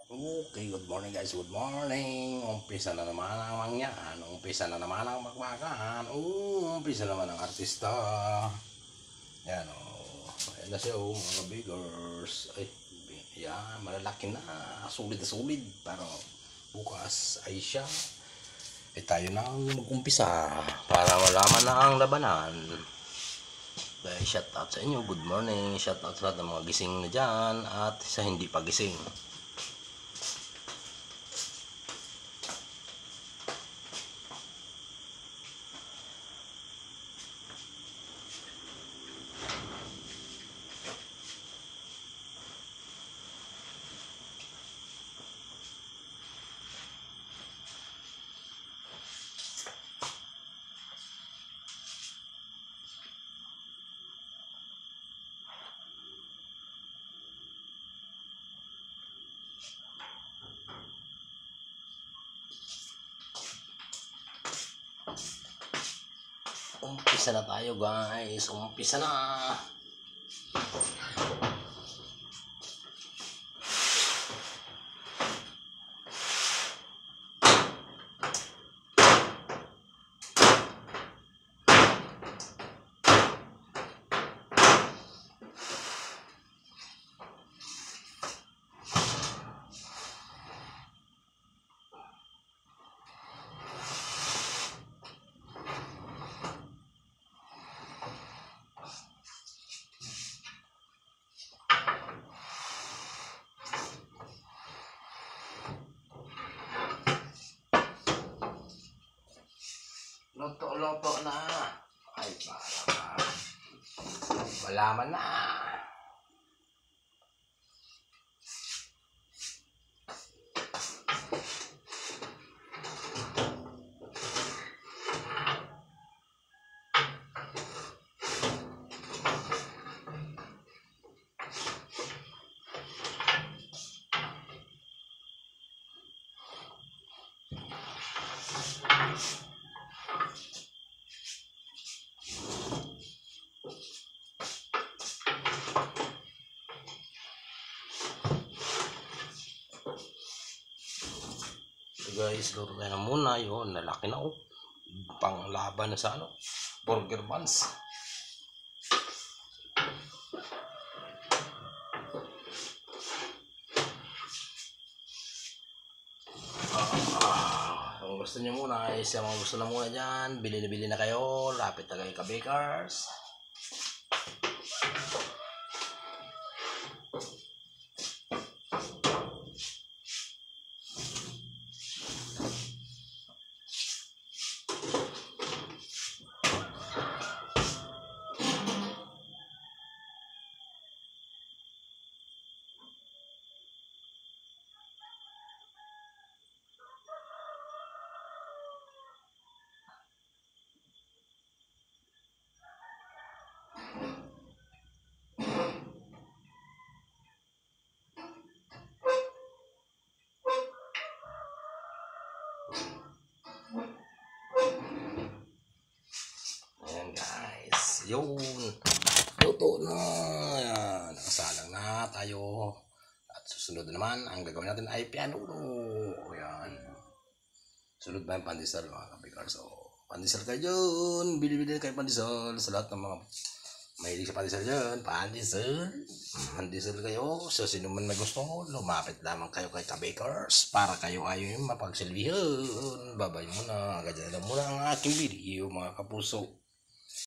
Okay, good morning guys, good morning. Umpisa na naman ang mangyan, umpisa na naman ang makmakan, umpisa naman ang artista. Yan ayan na siya mga biggers. Ay, yan, malalaki na, sulit na sulit. Pero bukas ay siya. Tayo na ang mag-umpisa para malaman na ang labanan. Kaya shout out sa inyo, good morning. Shout out sa lahat ng mga gising na dyan at sa hindi pa gising. Umpisa na tayo guys, umpisa na. Luto na. Ay, para malaman na. Guys, luto tayo na muna yun, nalaki na pang laban na sa burger buns. Kung gusto nyo muna ay siya, mga gusto na muna dyan, bili na kayo, lapit na kayo ka-bakers. Ayan guys, yun, luto na. Ayan, nakasalang na tayo. At susunod naman, ang gagawin natin ay pianuno. Ayan, sunod ba yung pandesal mga kabikar? So, pandesal kayo dyan, bili kayo pandesal sa lahat ng mga mahilig sa pandesal dyan. Pandesal kayo. So, sino man may gusto, lumapit lamang kayo kay kabikers para kayo ay mapagsilbihan. Babay muna, ganyan lang muna ang aking video mga kapuso.